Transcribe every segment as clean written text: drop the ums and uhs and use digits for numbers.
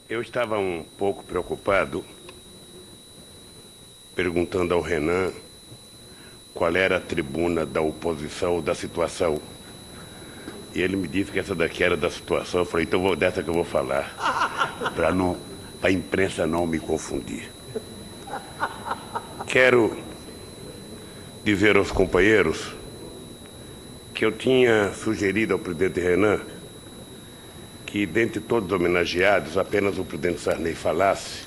Eu estava um pouco preocupado, perguntando ao Renan qual era a tribuna da oposição ou da situação. E ele me disse que essa daqui era da situação. Eu falei, então vou dessa que eu vou falar, para a imprensa não me confundir. Quero dizer aos companheiros que eu tinha sugerido ao presidente Renan que, dentre todos os homenageados, apenas o presidente Sarney falasse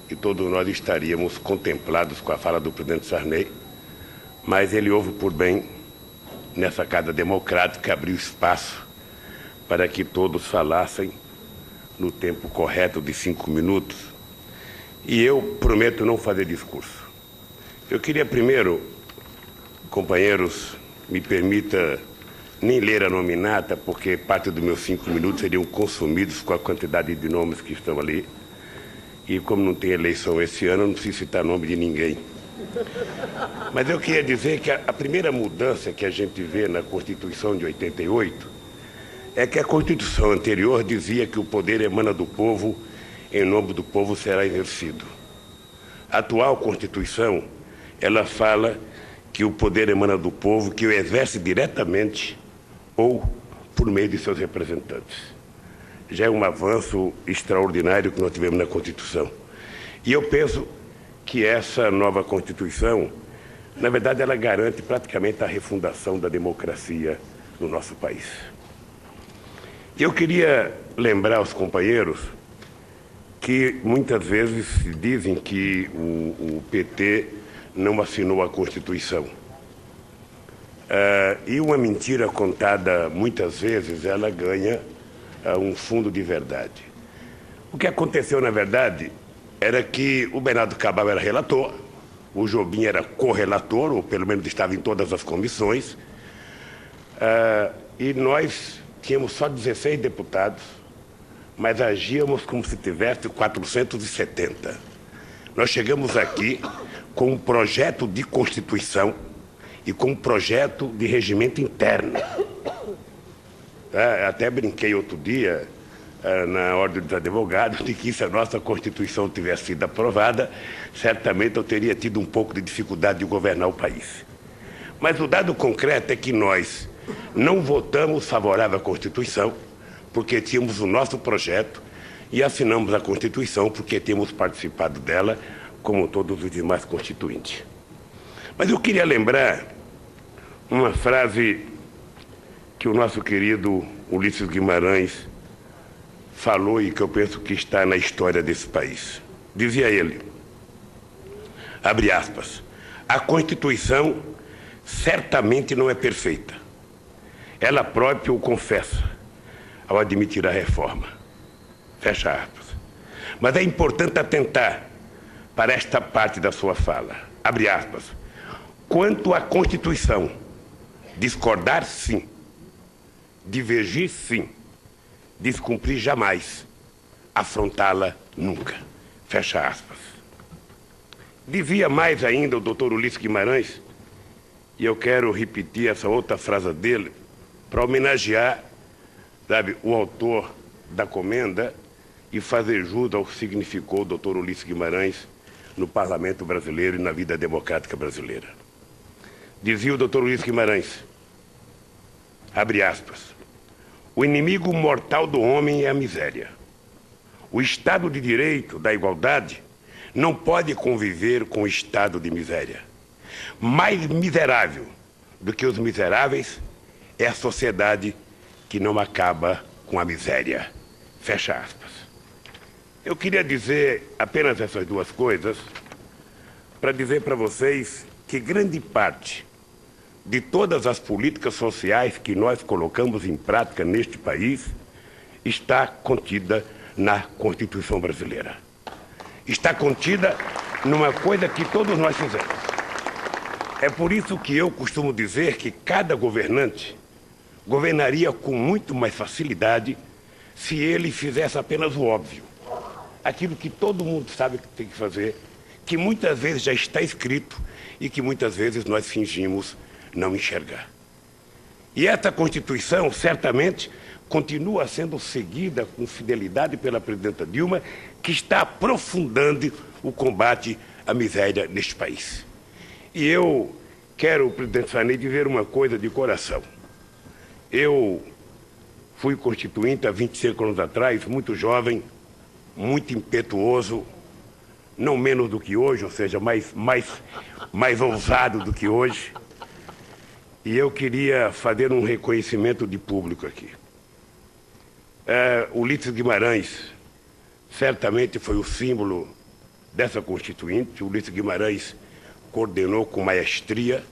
e todos nós estaríamos contemplados com a fala do presidente Sarney, mas ele houve por bem, nessa casa democrática, abrir espaço para que todos falassem no tempo correto de 5 minutos, e eu prometo não fazer discurso. Eu queria primeiro, companheiros, me permita nem ler a nominata, porque parte dos meus 5 minutos seriam consumidos com a quantidade de nomes que estão ali. E como não tem eleição esse ano, eu não preciso citar nome de ninguém. Mas eu queria dizer que a primeira mudança que a gente vê na Constituição de 88 é que a Constituição anterior dizia que o poder emana do povo, em nome do povo será exercido. A atual Constituição, ela fala que o poder emana do povo, que o exerce diretamente ou por meio de seus representantes. Já é um avanço extraordinário que nós tivemos na Constituição. E eu penso que essa nova Constituição, na verdade, ela garante praticamente a refundação da democracia no nosso país. E eu queria lembrar aos companheiros que muitas vezes dizem que o PT não assinou a Constituição. E uma mentira contada muitas vezes, ela ganha um fundo de verdade. O que aconteceu, na verdade, era que o Bernardo Cabral era relator, o Jobim era correlator, ou pelo menos estava em todas as comissões, e nós tínhamos só 16 deputados, mas agíamos como se tivesse 470. Nós chegamos aqui com um projeto de Constituição e com um projeto de regimento interno. Até brinquei outro dia, na Ordem dos Advogados, de que se a nossa Constituição tivesse sido aprovada, certamente eu teria tido um pouco de dificuldade de governar o país. Mas o dado concreto é que nós não votamos favorável à Constituição, porque tínhamos o nosso projeto, e assinamos a Constituição porque tínhamos participado dela, como todos os demais constituintes. Mas eu queria lembrar uma frase que o nosso querido Ulisses Guimarães falou e que eu penso que está na história desse país. Dizia ele, abre aspas, a Constituição certamente não é perfeita. Ela própria o confessa ao admitir a reforma. Fecha aspas. Mas é importante atentar para esta parte da sua fala. Abre aspas. Quanto à Constituição, discordar, sim. Divergir, sim. Descumprir, jamais. Afrontá-la, nunca. Fecha aspas. Dizia mais ainda o doutor Ulisses Guimarães, e eu quero repetir essa outra frase dele, para homenagear, sabe, o autor da comenda e fazer jus ao que significou o doutor Ulisses Guimarães no parlamento brasileiro e na vida democrática brasileira. Dizia o doutor Ulisses Guimarães, abre aspas, o inimigo mortal do homem é a miséria. O Estado de Direito, da igualdade, não pode conviver com o estado de miséria. Mais miserável do que os miseráveis é a sociedade que não acaba com a miséria. Fecha aspas. Eu queria dizer apenas essas duas coisas para dizer para vocês que grande parte de todas as políticas sociais que nós colocamos em prática neste país está contida na Constituição brasileira. Está contida numa coisa que todos nós fizemos. É por isso que eu costumo dizer que cada governante governaria com muito mais facilidade se ele fizesse apenas o óbvio. Aquilo que todo mundo sabe que tem que fazer, que muitas vezes já está escrito e que muitas vezes nós fingimos não enxergar. E essa Constituição, certamente, continua sendo seguida com fidelidade pela presidenta Dilma, que está aprofundando o combate à miséria neste país. E eu quero, presidente Sarney, dizer uma coisa de coração. Eu fui constituinte há 25 anos atrás, muito jovem, muito impetuoso, não menos do que hoje, ou seja, mais ousado do que hoje. E eu queria fazer um reconhecimento de público aqui. Ulisses Guimarães certamente foi o símbolo dessa constituinte. Ulisses Guimarães coordenou com maestria,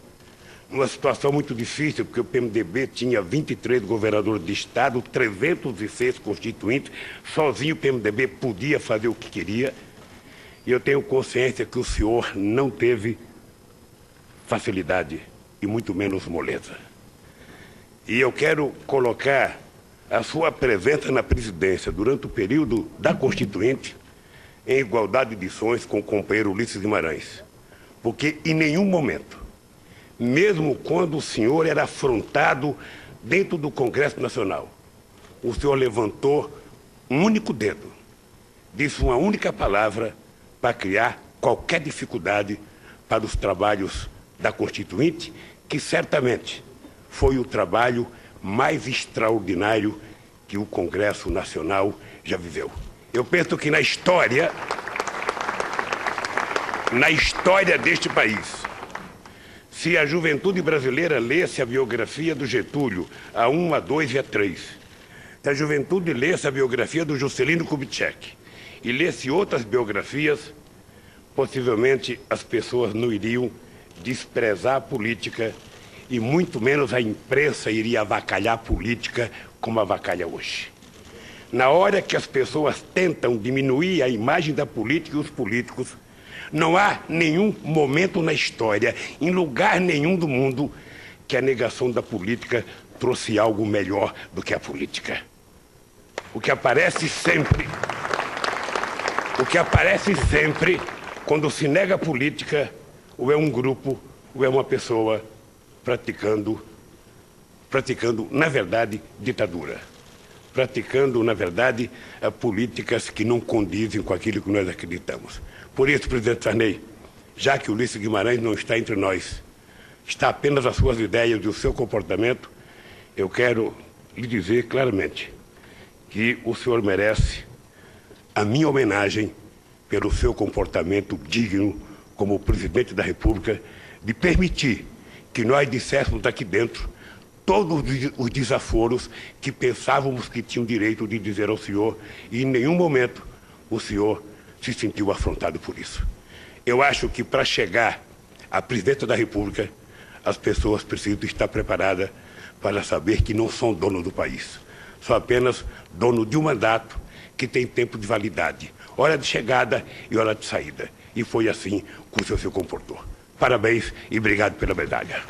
numa situação muito difícil, porque o PMDB tinha 23 governadores de estado, 306 constituintes, sozinho o PMDB podia fazer o que queria, e eu tenho consciência que o senhor não teve facilidade, e muito menos moleza. E eu quero colocar a sua presença na presidência durante o período da Constituinte em igualdade de sonhos com o companheiro Ulisses Guimarães, porque em nenhum momento, mesmo quando o senhor era afrontado dentro do Congresso Nacional, o senhor levantou um único dedo, disse uma única palavra para criar qualquer dificuldade para os trabalhos da Constituinte, que certamente foi o trabalho mais extraordinário que o Congresso Nacional já viveu. Eu penso que na história deste país, se a juventude brasileira lesse a biografia do Getúlio, a 1, a 2 e a 3, se a juventude lesse a biografia do Juscelino Kubitschek e lesse outras biografias, possivelmente as pessoas não iriam desprezar a política e muito menos a imprensa iria avacalhar a política como avacalha hoje. Na hora que as pessoas tentam diminuir a imagem da política e os políticos, não há nenhum momento na história, em lugar nenhum do mundo, que a negação da política trouxe algo melhor do que a política. O que aparece sempre quando se nega a política, ou é um grupo, ou é uma pessoa praticando, na verdade, ditadura. Praticando, na verdade, políticas que não condizem com aquilo que nós acreditamos. Por isso, presidente Sarney, já que Ulisses Guimarães não está entre nós, está apenas as suas ideias e o seu comportamento, eu quero lhe dizer claramente que o senhor merece a minha homenagem pelo seu comportamento digno como presidente da República, de permitir que nós disséssemos aqui dentro todos os desaforos que pensávamos que tinham direito de dizer ao senhor, e em nenhum momento o senhor se sentiu afrontado por isso. Eu acho que para chegar à presidência da República, as pessoas precisam estar preparadas para saber que não são dono do país, são apenas dono de um mandato que tem tempo de validade, hora de chegada e hora de saída. E foi assim que o senhor se comportou. Parabéns e obrigado pela medalha.